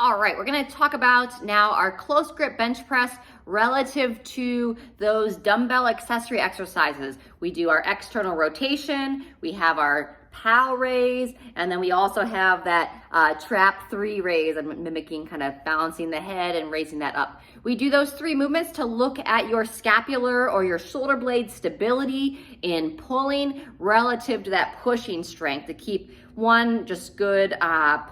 All right, we're gonna talk about now our close grip bench press relative to those dumbbell accessory exercises. We do our external rotation, we have our POW raise, and then we also have that trap 3 raise. I'm mimicking kind of balancing the head and raising that up. We do those 3 movements to look at your scapular or your shoulder blade stability in pulling relative to that pushing strength to keep one just good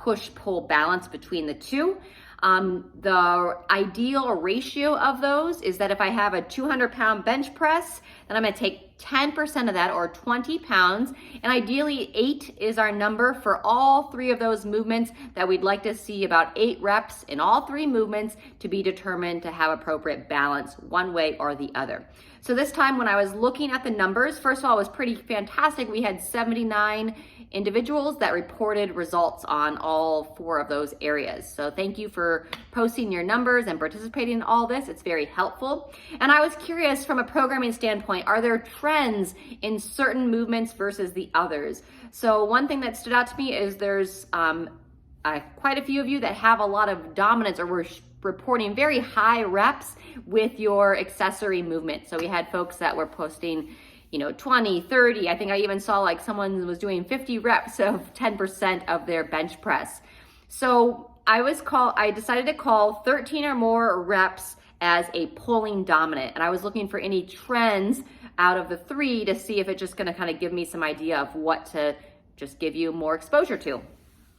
push-pull balance between the two. The ideal ratio of those is that if I have a 200-pound bench press, then I'm gonna take 10% of that, or 20 pounds, and ideally 8 is our number for all 3 of those movements. That we'd like to see about 8 reps in all 3 movements to be determined to have appropriate balance one way or the other. So this time when I was looking at the numbers, first of all, it was pretty fantastic. We had 79 individuals that reported results on all 4 of those areas. So thank you for posting your numbers and participating in all this. It's very helpful. And I was curious from a programming standpoint, are there trends in certain movements versus the others? So one thing that stood out to me is there's quite a few of you that have a lot of dominance, or were reporting very high reps with your accessory movement. So we had folks that were posting 20, 30. I think I even saw like someone was doing 50 reps of 10% of their bench press. So I decided to call 13 or more reps as a pulling dominant. And I was looking for any trends out of the 3 to see if it's just gonna kind of give me some idea of what to just give you more exposure to.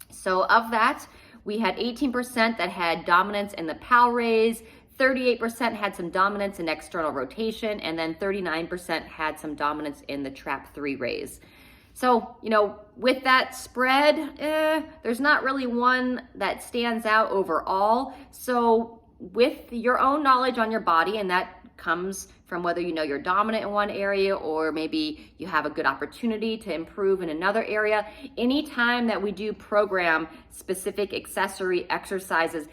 So of that, we had 18% that had dominance in the POW raise, 38% had some dominance in external rotation, and then 39% had some dominance in the trap 3 raise. So, with that spread, there's not really one that stands out overall. So with your own knowledge on your body, and that comes from whether you're dominant in one area or maybe you have a good opportunity to improve in another area. Anytime that we do program specific accessory exercises,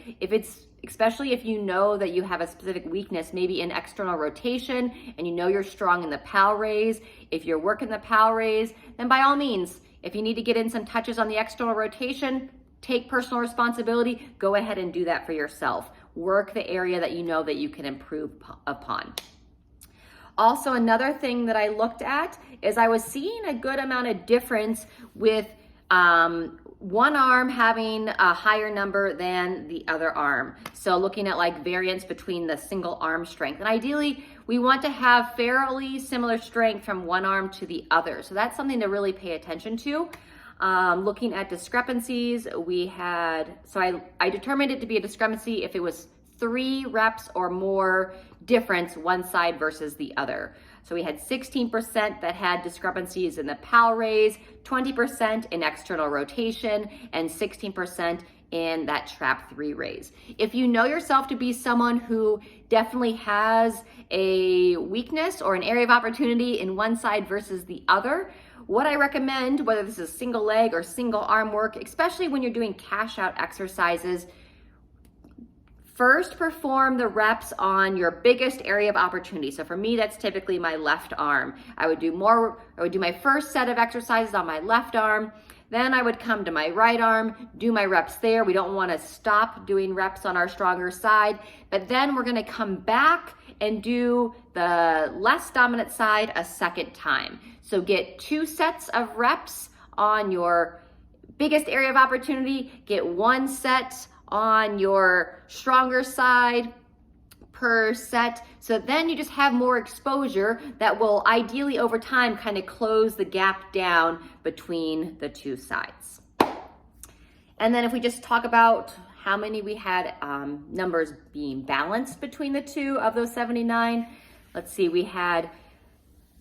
especially if you know that you have a specific weakness, maybe in external rotation, and you're strong in the POW raise, if you're working the POW raise, then by all means, if you need to get in some touches on the external rotation, take personal responsibility, go ahead and do that for yourself. Work the area that you know that you can improve upon. Also, another thing that I looked at is I was seeing a good amount of difference with one arm having a higher number than the other arm. So looking at like variance between the single arm strength. And ideally, we want to have fairly similar strength from one arm to the other. So that's something to really pay attention to. Looking at discrepancies, I determined it to be a discrepancy if it was 3 reps or more difference one side versus the other. So we had 16% that had discrepancies in the POW raise, 20% in external rotation, and 16% in that trap 3 raise. If you know yourself to be someone who definitely has a weakness or an area of opportunity in one side versus the other, what I recommend, whether this is single leg or single arm work, especially when you're doing cash out exercises, first perform the reps on your biggest area of opportunity. So for me, that's typically my left arm. I would do my first set of exercises on my left arm. Then I would come to my right arm, do my reps there. We don't want to stop doing reps on our stronger side, but then we're going to come back and do the less dominant side a second time. So get 2 sets of reps on your biggest area of opportunity, get 1 set on your stronger side per set. So then you just have more exposure that will ideally over time kind of close the gap down between the 2 sides. And then if we just talk about how many we had numbers being balanced between the 2 of those 79, let's see, we had,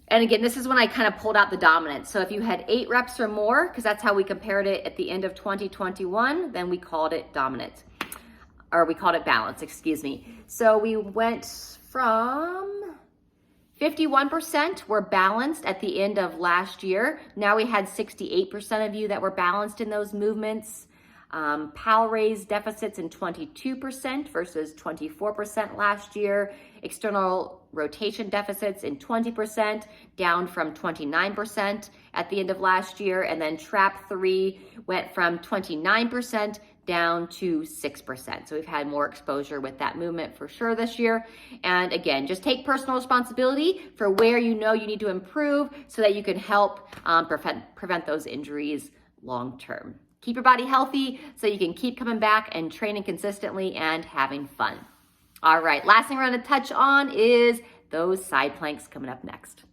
and again, this is when I kind of pulled out the dominance. So if you had 8 reps or more, because that's how we compared it at the end of 2021, then we called it dominant, or we called it balance, excuse me. So we went from 51% were balanced at the end of last year. Now we had 68% of you that were balanced in those movements. POW raise deficits in 22% versus 24% last year. External rotation deficits in 20%, down from 29% at the end of last year. And then trap 3 went from 29% down to 6%. So we've had more exposure with that movement for sure this year. And again, just take personal responsibility for where you know you need to improve so that you can help prevent those injuries long term. Keep your body healthy so you can keep coming back and training consistently and having fun. All right, last thing we're going to touch on is those side planks coming up next.